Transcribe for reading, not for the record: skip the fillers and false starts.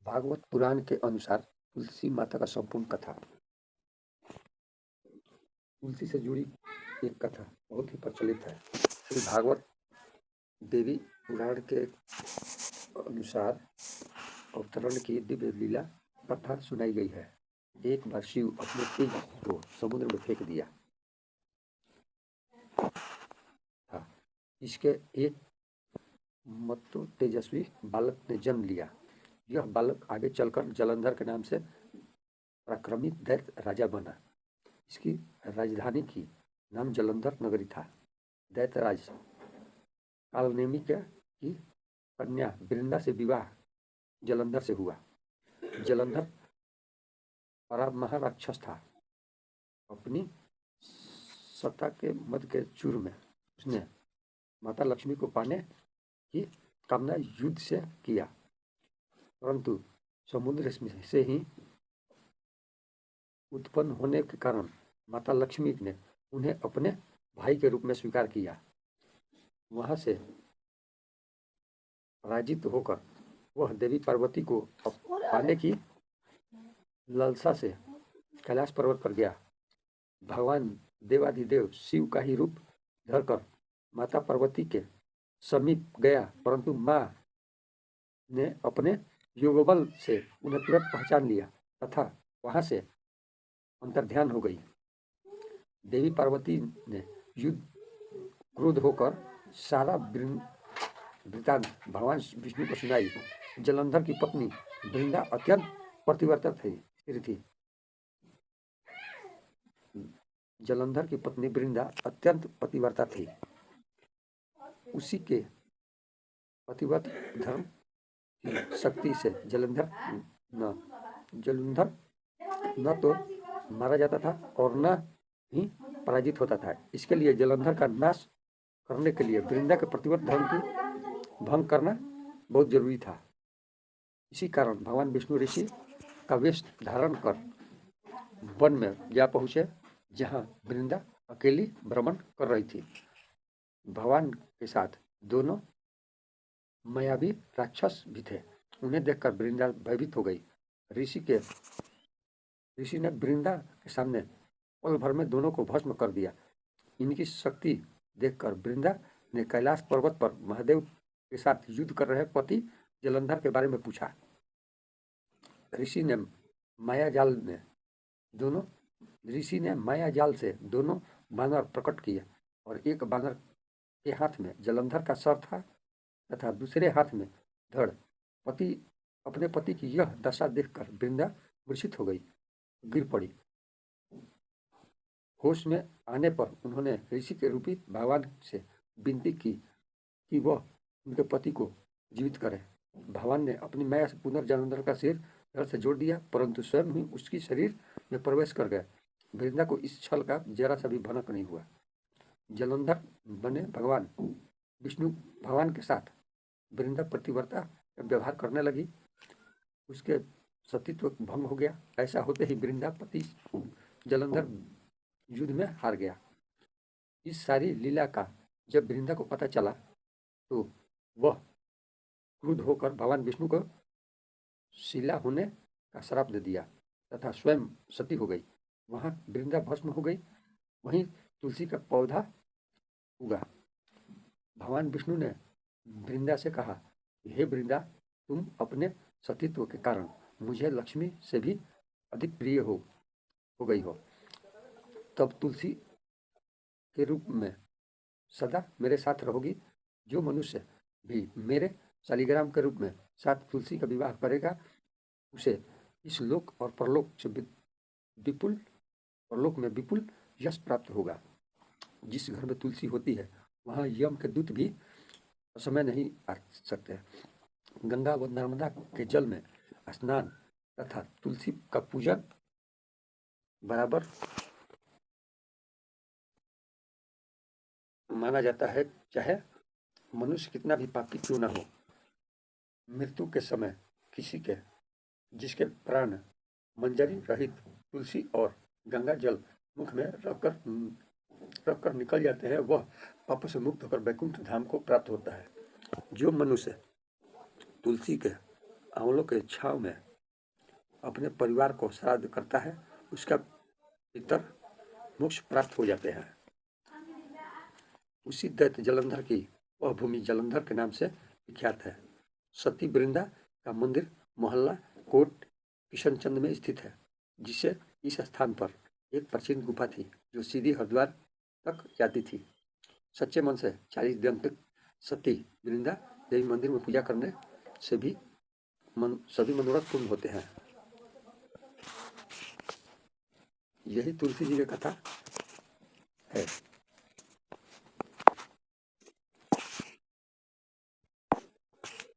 भागवत पुराण के अनुसार तुलसी माता का संपूर्ण कथा। तुलसी से जुड़ी एक कथा बहुत ही प्रचलित है। श्री भागवत देवी पुराण के अनुसार अवतरण की दिव्य लीला कथा सुनाई गई है। एक बार शिव अपने तेज को समुद्र में फेंक दिया था। इसके एक मत्तो तेजस्वी बालक ने जन्म लिया। यह बालक आगे चलकर जलंधर के नाम से पराक्रमी दैत्य राजा बना। इसकी राजधानी की नाम जलंधर नगरी था। दैत्यराज कालनेमी की कन्या वृंदा से विवाह जलंधर से हुआ। जलंधर बड़ा महाराक्षस था। अपनी सत्ता के मद के चूर में उसने माता लक्ष्मी को पाने की कामना युद्ध से किया, परंतु समुद्र से ही उत्पन्न होने के कारण माता लक्ष्मी ने उन्हें अपने भाई के रूप में स्वीकार किया। वहां से पराजित होकर वह देवी पार्वती को पाने की लालसा से कैलाश पर्वत पर गया। भगवान देवाधिदेव शिव का ही रूप धरकर माता पार्वती के समीप गया, परंतु मां ने अपने योगबल से उन्हें तुरंत पहचान लिया तथा वहां से अंतर्ध्यान हो गई। देवी पार्वती ने युद्ध क्रोध होकर सारा वृत्तांत भगवान विष्णु को सुनाई। जलंधर की पत्नी वृंदा अत्यंत पतिव्रता थी। जलंधर की पत्नी वृंदा अत्यंत पतिव्रता थी। उसी के पतिव्रत धर्म की शक्ति से जलंधर न तो मारा जाता था और न ही पराजित होता था। इसके लिए जलंधर का नाश करने के लिए वृंदा के प्रतिव्रत धर्म की भंग करना बहुत जरूरी था। इसी कारण भगवान विष्णु ऋषि का वेश धारण कर वन में जा पहुंचे, जहां वृंदा अकेली भ्रमण कर रही थी। भगवान के साथ दोनों मायावी राक्षस भी थे। उन्हें देखकर वृंदा भयभीत हो गई। ऋषि ने वृंदा के सामने पल भर में दोनों को भस्म कर दिया। इनकी शक्ति देखकर वृंदा ने कैलाश पर्वत पर महादेव के साथ युद्ध कर रहे पति जलंधर के बारे में पूछा। ऋषि ने माया जाल से दोनों बानर प्रकट किए और एक बानर के हाथ में जलंधर का सर था तथा दूसरे हाथ में धड़। अपने पति की यह दशा देखकर वृंदा मूर्छित हो गई, गिर पड़ी। होश में आने पर उन्होंने ऋषि के रूपी भगवान से विनती की कि वह उनके पति को जीवित करे। भगवान ने अपनी माया से पुनर्जलंधर का सिर धड़ से जोड़ दिया, परंतु स्वयं ही उसकी शरीर में प्रवेश कर गए। वृंदा को इस छल का जरा सा भी भनक नहीं हुआ। जलंधर बने भगवान विष्णु भगवान के साथ वृंदा प्रतिव्रता व्यवहार करने लगी। उसके सतीत्व भंग हो गया। ऐसा होते ही वृंदा पति जलंधर युद्ध में हार गया। इस सारी लीला का जब वृंदा को पता चला तो वह क्रुद्ध होकर भगवान विष्णु को शिला होने का श्राप दे दिया तथा स्वयं सती हो गई। वहां वृंदा भस्म हो गई। वहीं तुलसी का पौधा उगा। भगवान विष्णु ने वृंदा से कहा, हे वृंदा, तुम अपने सतीत्व के कारण मुझे लक्ष्मी से भी अधिक प्रिय हो गई हो। तब तुलसी के रूप में सदा मेरे साथ रहोगी। जो मनुष्य भी मेरे शालिग्राम के रूप में साथ तुलसी का विवाह करेगा, उसे इस लोक और परलोक से विपुल यश प्राप्त होगा। जिस घर में तुलसी होती है वहां यम के दूत भी समय नहीं आ सकते। गंगा व नर्मदा के जल में स्नान तथा तुलसी का पूजन बराबर माना जाता है, चाहे मनुष्य कितना भी पापी क्यों न हो। मृत्यु के समय किसी के जिसके प्राण मंजरी रहित तुलसी और गंगा जल मुख में रखकर निकल जाते हैं, वह पाप से मुक्त होकर वैकुंठ धाम को प्राप्त होता है। जो मनुष्य तुलसी के आंवलों के छांव में अपने परिवार को श्राद्ध करता है, उसका पितर मोक्ष प्राप्त हो जाते हैं। उसी दैत्य जलंधर की वह भूमि जलंधर के नाम से विख्यात है। सती वृंदा का मंदिर मोहल्ला कोट किशनचंद में स्थित है, जिसे इस स्थान पर एक प्राचीन गुफा थी जो सीधी हरिद्वार तक जाती थी। सच्चे मन से 40 दिन तक सती वृंदा देवी मंदिर में पूजा करने से भी सभी मनोरथ पूर्ण होते हैं। यही तुलसी जी की कथा है।